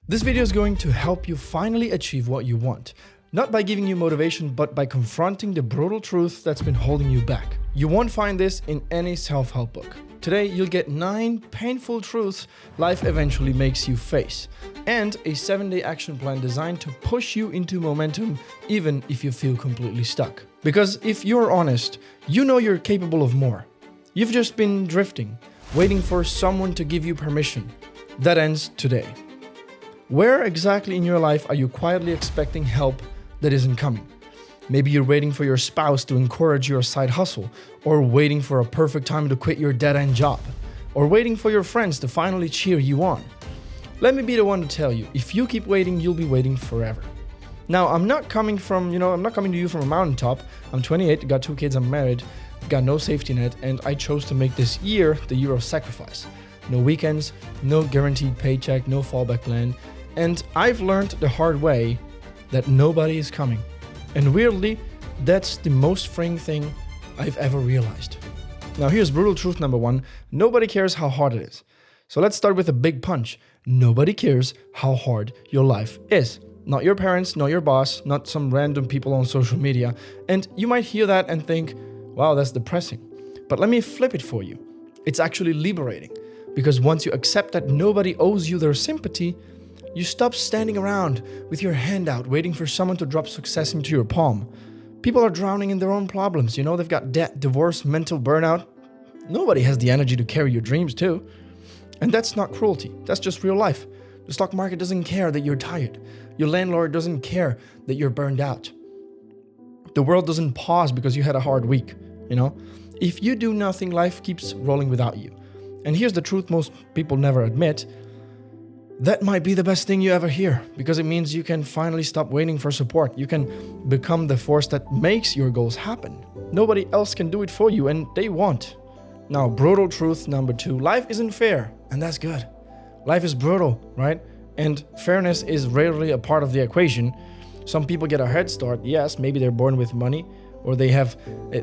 This video is going to help you finally achieve what you want. Not by giving you motivation, but by confronting the brutal truth that's been holding you back. You won't find this in any self-help book. Today, you'll get 9 painful truths life eventually makes you face, and a 7-day action plan designed to push you into momentum even if you feel completely stuck. Because if you're honest, you know you're capable of more. You've just been drifting, waiting for someone to give you permission. That ends today. Where exactly in your life are you quietly expecting help that isn't coming? Maybe you're waiting for your spouse to encourage your side hustle, or waiting for a perfect time to quit your dead-end job, or waiting for your friends to finally cheer you on. Let me be the one to tell you, if you keep waiting, you'll be waiting forever. Now, I'm not coming to you from a mountaintop. I'm 28, got 2 kids, I'm married, got no safety net, and I chose to make this year the year of sacrifice. No weekends, no guaranteed paycheck, no fallback plan. And I've learned the hard way that nobody is coming. And weirdly, that's the most freeing thing I've ever realized. Now here's brutal truth number 1. Nobody cares how hard it is. So let's start with a big punch. Nobody cares how hard your life is. Not your parents, not your boss, not some random people on social media. And you might hear that and think, wow, that's depressing. But let me flip it for you. It's actually liberating. Because once you accept that nobody owes you their sympathy, you stop standing around with your hand out waiting for someone to drop success into your palm. People are drowning in their own problems, they've got debt, divorce, mental burnout. Nobody has the energy to carry your dreams too. And that's not cruelty, that's just real life. The stock market doesn't care that you're tired. Your landlord doesn't care that you're burned out. The world doesn't pause because you had a hard week, If you do nothing, life keeps rolling without you. And here's the truth most people never admit. That might be the best thing you ever hear, because it means you can finally stop waiting for support. You can become the force that makes your goals happen. Nobody else can do it for you, and they won't. Now, brutal truth number 2. Life isn't fair, and that's good. Life is brutal, right? And fairness is rarely a part of the equation. Some people get a head start. Yes, maybe they're born with money, or they have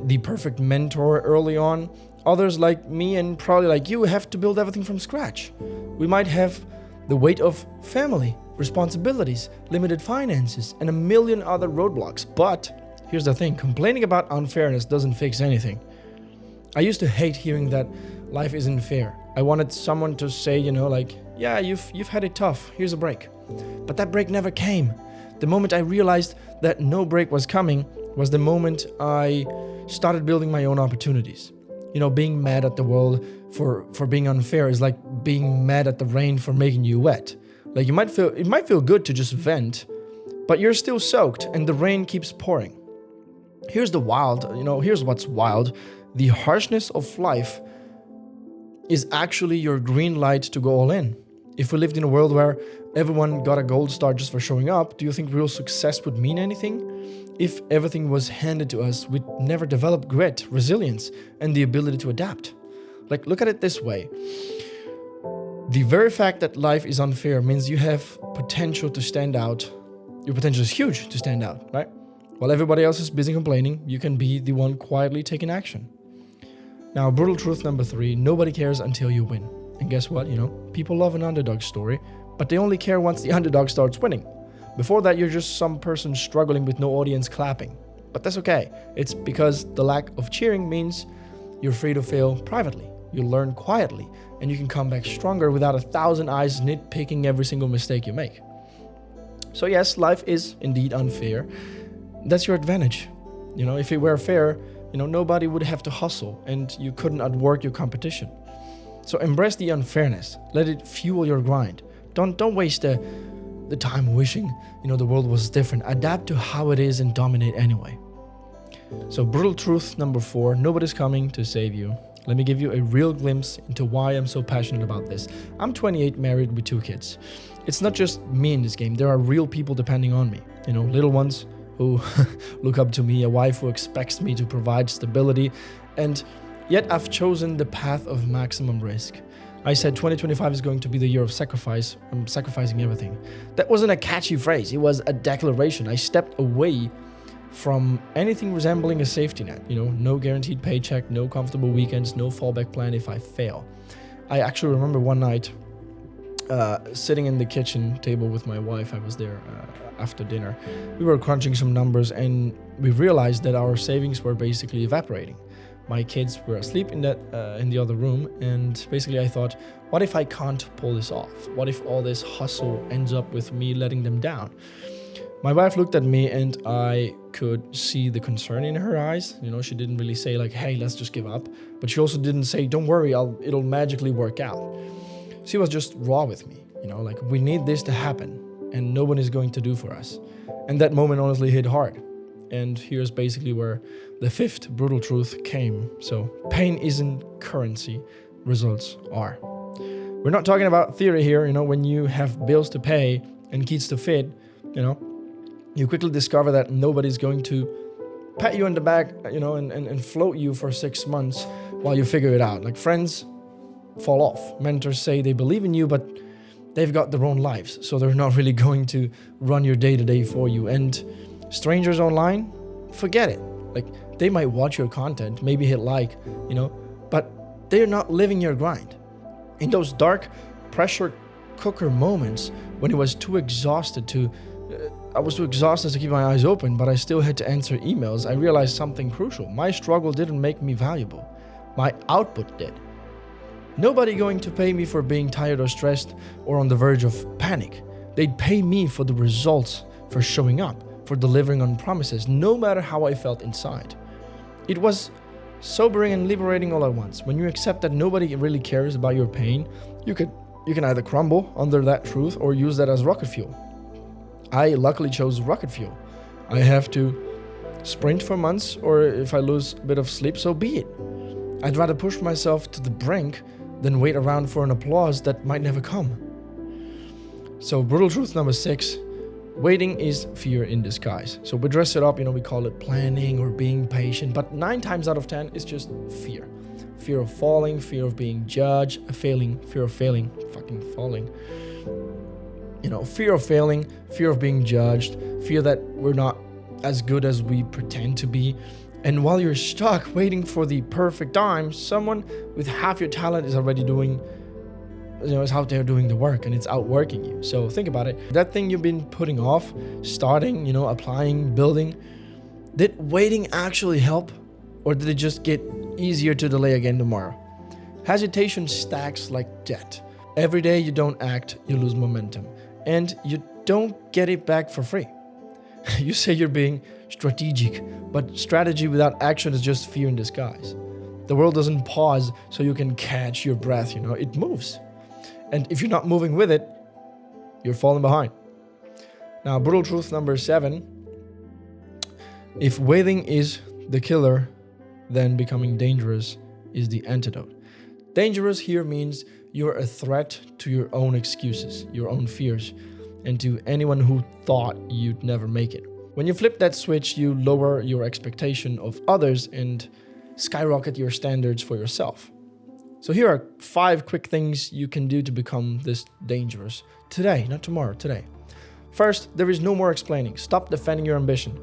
the perfect mentor early on. Others, like me and probably like you, have to build everything from scratch. We might have the weight of family, responsibilities, limited finances, and a million other roadblocks. But here's the thing, complaining about unfairness doesn't fix anything. I used to hate hearing that life isn't fair. I wanted someone to say, yeah, you've had it tough, here's a break. But that break never came. The moment I realized that no break was coming was the moment I started building my own opportunities. Being mad at the world for being unfair is like being mad at the rain for making you wet. Like it might feel good to just vent, but you're still soaked and the rain keeps pouring. Here's what's wild. The harshness of life is actually your green light to go all in. If we lived in a world where everyone got a gold star just for showing up, do you think real success would mean anything? If everything was handed to us, we'd never develop grit, resilience, and the ability to adapt. Look at it this way. The very fact that life is unfair means you have potential to stand out. Your potential is huge to stand out, right? While everybody else is busy complaining, you can be the one quietly taking action. Now, brutal truth number 3, nobody cares until you win. And guess what? People love an underdog story, but they only care once the underdog starts winning. Before that, you're just some person struggling with no audience clapping. But that's okay. It's because the lack of cheering means you're free to fail privately. You learn quietly, and you can come back stronger without 1,000 eyes nitpicking every single mistake you make. So yes, life is indeed unfair. That's your advantage. If it were fair, nobody would have to hustle, and you couldn't outwork your competition. So embrace the unfairness. Let it fuel your grind. Don't waste the time wishing, the world was different. Adapt to how it is and dominate anyway. So brutal truth number 4, nobody's coming to save you. Let me give you a real glimpse into why I'm so passionate about this. I'm 28, married with 2 kids. It's not just me in this game. There are real people depending on me. Little ones who look up to me, a wife who expects me to provide stability, and yet I've chosen the path of maximum risk. I said 2025 is going to be the year of sacrifice. I'm sacrificing everything. That wasn't a catchy phrase. It was a declaration. I stepped away from anything resembling a safety net. No guaranteed paycheck, no comfortable weekends, no fallback plan if I fail. I actually remember one night sitting in the kitchen table with my wife. I was there after dinner. We were crunching some numbers and we realized that our savings were basically evaporating. My kids were asleep in the other room, and basically I thought, what if I can't pull this off? What if all this hustle ends up with me letting them down? My wife looked at me and I could see the concern in her eyes. You know, she didn't really say like, hey, let's just give up. But she also didn't say, don't worry, it'll magically work out. She was just raw with me, you know, like, we need this to happen and no one is going to do for us. And that moment honestly hit hard. And here's basically where the fifth brutal truth came. So pain isn't currency, results are. We're not talking about theory here. You know, when you have bills to pay and kids to feed, you know, you quickly discover that nobody's going to pat you on the back, you know, and float you for 6 months while you figure it out. Like, friends fall off. Mentors say they believe in you, but they've got their own lives. So they're not really going to run your day-to-day for you. And strangers online, forget it. Like, they might watch your content, maybe hit like, you know, but they're not living your grind. In those dark pressure cooker moments when I was too exhausted to keep my eyes open, but I still had to answer emails, I realized something crucial. My struggle didn't make me valuable. My output did. Nobody going to pay me for being tired or stressed or on the verge of panic. They'd pay me for the results, for showing up, for delivering on promises, no matter how I felt inside. It was sobering and liberating all at once. When you accept that nobody really cares about your pain, you can either crumble under that truth or use that as rocket fuel. I luckily chose rocket fuel. I have to sprint for months, or if I lose a bit of sleep, so be it. I'd rather push myself to the brink than wait around for an applause that might never come. So brutal truth number 6, waiting is fear in disguise. So we dress it up, you know, we call it planning or being patient, but 9 times out of 10, it's just fear. Fear of falling, fear of being judged, fear of failing, fucking falling. You know, fear of failing, fear of being judged, fear that we're not as good as we pretend to be. And while you're stuck waiting for the perfect time, someone with half your talent is already is out there doing the work and it's outworking you. So think about it. That thing you've been putting off, starting, you know, applying, building, did waiting actually help? Or did it just get easier to delay again tomorrow? Hesitation stacks like debt. Every day you don't act, you lose momentum. And you don't get it back for free. You say you're being strategic, but strategy without action is just fear in disguise. The world doesn't pause so you can catch your breath, you know, it moves. And if you're not moving with it, you're falling behind. Now, brutal truth number 7, if waiting is the killer, then becoming dangerous is the antidote. Dangerous here means you're a threat to your own excuses, your own fears, and to anyone who thought you'd never make it. When you flip that switch, you lower your expectation of others and skyrocket your standards for yourself. So here are 5 quick things you can do to become this dangerous. Today, not tomorrow, today. First, there is no more explaining. Stop defending your ambition.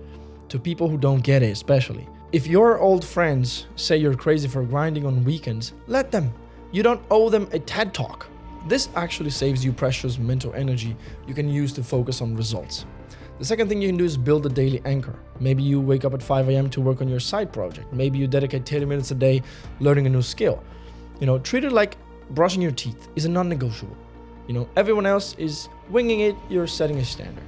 To people who don't get it, especially. If your old friends say you're crazy for grinding on weekends, let them. You don't owe them a TED Talk. This actually saves you precious mental energy you can use to focus on results. The second thing you can do is build a daily anchor. Maybe you wake up at 5 a.m. to work on your side project. Maybe you dedicate 30 minutes a day learning a new skill. You know, treat it like brushing your teeth is a non-negotiable. You know, everyone else is winging it, you're setting a standard.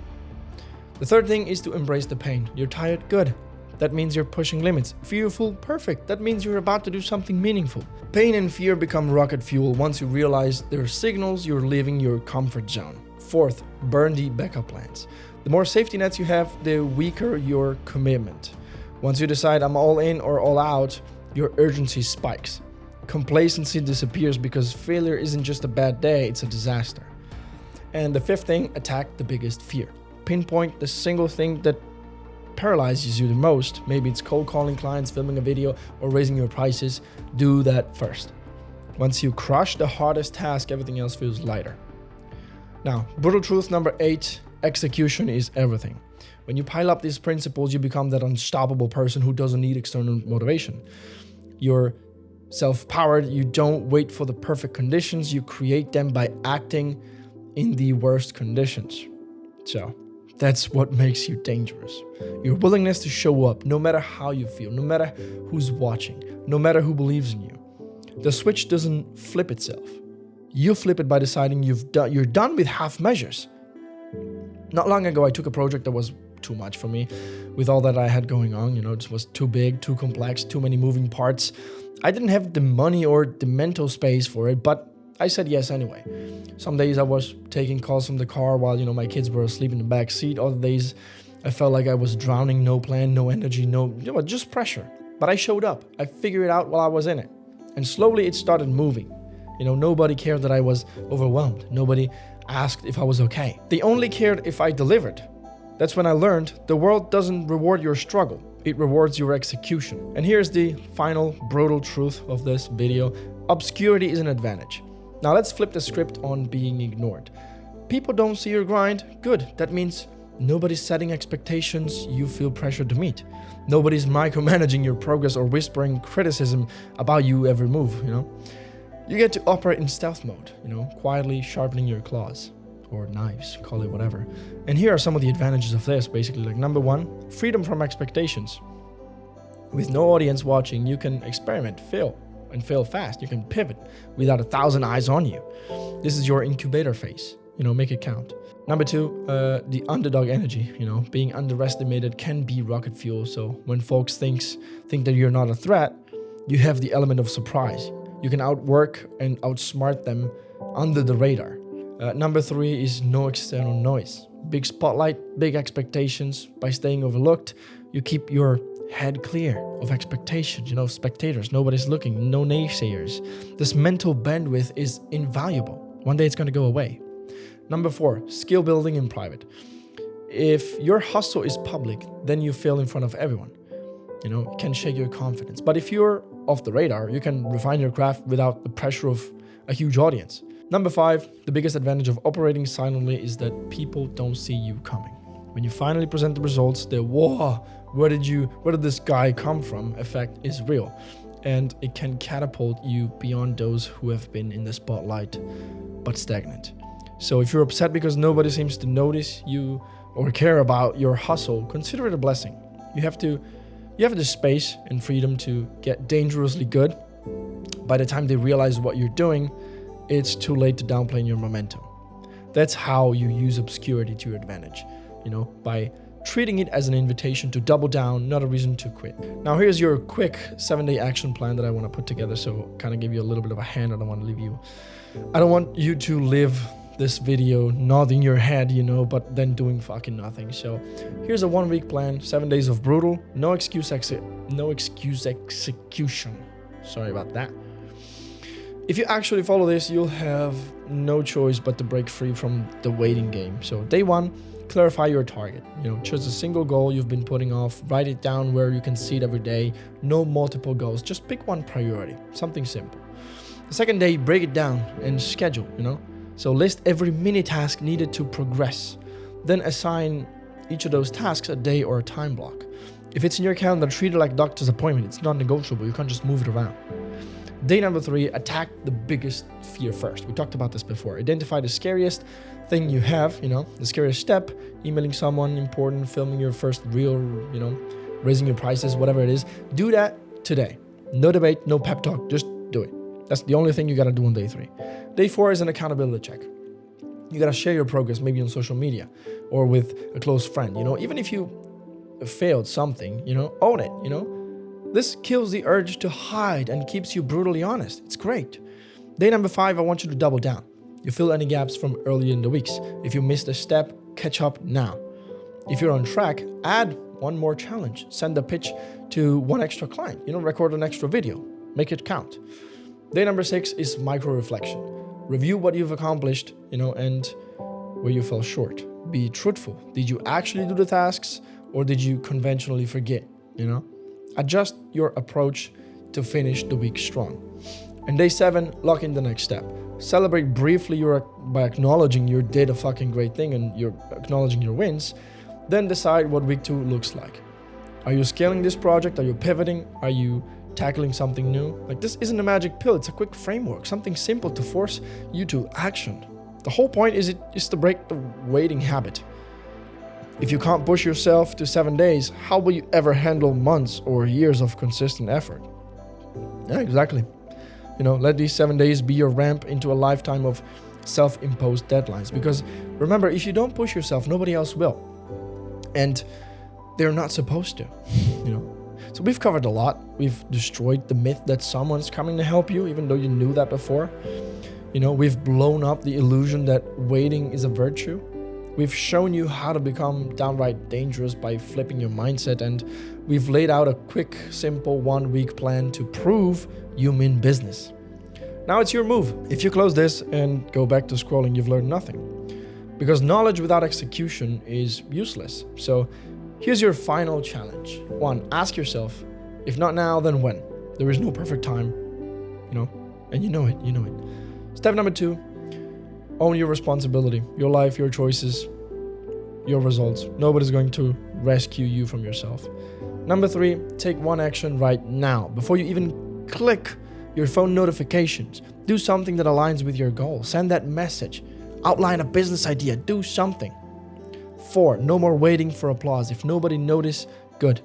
The third thing is to embrace the pain. You're tired, good. That means you're pushing limits. Fearful, perfect. That means you're about to do something meaningful. Pain and fear become rocket fuel once you realize they're signals you're leaving your comfort zone. Fourth, burn the backup plans. The more safety nets you have, the weaker your commitment. Once you decide I'm all in or all out, your urgency spikes. Complacency disappears because failure isn't just a bad day, it's a disaster. And the fifth thing, attack the biggest fear. Pinpoint the single thing that paralyzes you the most. Maybe it's cold calling clients, filming a video, or raising your prices. Do that first. Once you crush the hardest task, everything else feels lighter. Now, brutal truth number 8, execution is everything. When you pile up these principles, you become that unstoppable person who doesn't need external motivation. You're self-powered, you don't wait for the perfect conditions, you create them by acting in the worst conditions. So that's what makes you dangerous. Your willingness to show up no matter how you feel, no matter who's watching, no matter who believes in you. The switch doesn't flip itself. You flip it by deciding you're done with half measures. Not long ago, I took a project that was too much for me with all that I had going on. It was too big, too complex, too many moving parts. I didn't have the money or the mental space for it, but I said yes anyway. Some days I was taking calls from the car while, my kids were asleep in the back seat. Other days I felt like I was drowning, no plan, no energy, just pressure. But I showed up. I figured it out while I was in it. And slowly it started moving. Nobody cared that I was overwhelmed. Nobody asked if I was okay. They only cared if I delivered. That's when I learned the world doesn't reward your struggle. It rewards your execution. And here's the final brutal truth of this video. Obscurity is an advantage. Now let's flip the script on being ignored. People don't see your grind. Good. That means nobody's setting expectations you feel pressured to meet. Nobody's micromanaging your progress or whispering criticism about you every move, You get to operate in stealth mode, quietly sharpening your claws. Or knives, call it whatever. And here are some of the advantages of this, basically. Like number one, freedom from expectations. With no audience watching, you can experiment, fail, and fail fast. You can pivot without 1,000 eyes on you. This is your incubator phase, make it count. Number two, the underdog energy, being underestimated can be rocket fuel. So when folks think that you're not a threat, you have the element of surprise. You can outwork and outsmart them under the radar. Number three is no external noise. Big spotlight, big expectations. By staying overlooked, you keep your head clear of expectations, spectators. Nobody's looking, no naysayers. This mental bandwidth is invaluable. One day it's going to go away. Number four, skill building in private. If your hustle is public, then you fail in front of everyone. It can shake your confidence. But if you're off the radar, you can refine your craft without the pressure of a huge audience. Number five, the biggest advantage of operating silently is that people don't see you coming. When you finally present the results, the whoa, where did this guy come from effect is real. And it can catapult you beyond those who have been in the spotlight but stagnant. So if you're upset because nobody seems to notice you or care about your hustle, consider it a blessing. You have the space and freedom to get dangerously good. By the time they realize what you're doing, it's too late to downplay your momentum. That's how you use obscurity to your advantage, by treating it as an invitation to double down, not a reason to quit. Now here's your quick 7-day action plan that I want to put together, so kind of give you a little bit of a hand. I don't want you to live this video nodding your head, but then doing fucking nothing. So here's a 1-week plan, 7 days of brutal, no excuse execution. Sorry about that. If you actually follow this, you'll have no choice but to break free from the waiting game. So day one, clarify your target. Choose a single goal you've been putting off, write it down where you can see it every day. No multiple goals, just pick one priority, something simple. The second day, break it down and schedule, So list every mini task needed to progress. Then assign each of those tasks a day or a time block. If it's in your calendar, treat it like a doctor's appointment. It's not negotiable. You can't just move it around. Day number 3, attack the biggest fear first. We talked about this before. Identify the scariest thing you have, the scariest step, emailing someone important, filming your first reel, raising your prices, whatever it is. Do that today. No debate, no pep talk, just do it. That's the only thing you got to do on day 3. Day 4 is an accountability check. You got to share your progress, maybe on social media or with a close friend. Even if you failed something, own it, This kills the urge to hide and keeps you brutally honest. It's great. Day number 5, I want you to double down. You fill any gaps from earlier in the weeks. If you missed a step, catch up now. If you're on track, add one more challenge. Send a pitch to one extra client. Record an extra video. Make it count. Day number 6 is micro-reflection. Review what you've accomplished, and where you fell short. Be truthful. Did you actually do the tasks or did you conventionally forget, Adjust your approach to finish the week strong. And day 7, lock in the next step. Celebrate briefly by acknowledging you did a fucking great thing and you're acknowledging your wins. Then decide what week 2 looks like. Are you scaling this project? Are you pivoting? Are you tackling something new? This isn't a magic pill. It's a quick framework, something simple to force you to action. The whole point is to break the waiting habit. If you can't push yourself to 7 days, how will you ever handle months or years of consistent effort? Yeah, exactly. Let these 7 days be your ramp into a lifetime of self-imposed deadlines. Because remember, if you don't push yourself, nobody else will. And they're not supposed to, So we've covered a lot. We've destroyed the myth that someone's coming to help you, even though you knew that before. We've blown up the illusion that waiting is a virtue. We've shown you how to become downright dangerous by flipping your mindset, and we've laid out a quick, simple 1-week plan to prove you mean business. Now it's your move. If you close this and go back to scrolling, you've learned nothing. Because knowledge without execution is useless. So here's your final challenge. 1, ask yourself, if not now, then when? There is no perfect time, and you know it. Step number 2, own your responsibility, your life, your choices, your results. Nobody's going to rescue you from yourself. Number 3, take one action right now. Before you even click your phone notifications, do something that aligns with your goal. Send that message. Outline a business idea. Do something. 4, no more waiting for applause. If nobody notices, good.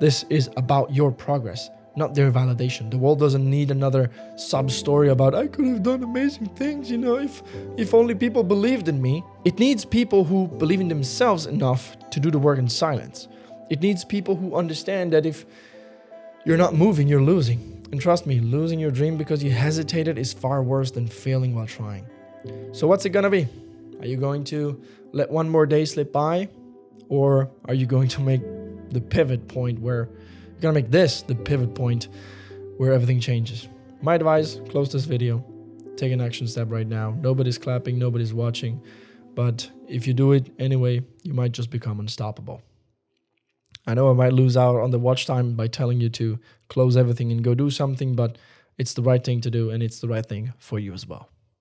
This is about your progress, not their validation. The world doesn't need another sub-story about, I could have done amazing things, if only people believed in me. It needs people who believe in themselves enough to do the work in silence. It needs people who understand that if you're not moving, you're losing. And trust me, losing your dream because you hesitated is far worse than failing while trying. So what's it gonna be? Are you going to let one more day slip by? Or are you going to make the pivot point where you're gonna make this the pivot point where everything changes? My advice, close this video. Take an action step right now. Nobody's clapping, nobody's watching. But if you do it anyway, you might just become unstoppable. I know I might lose out on the watch time by telling you to close everything and go do something, but it's the right thing to do, and it's the right thing for you as well.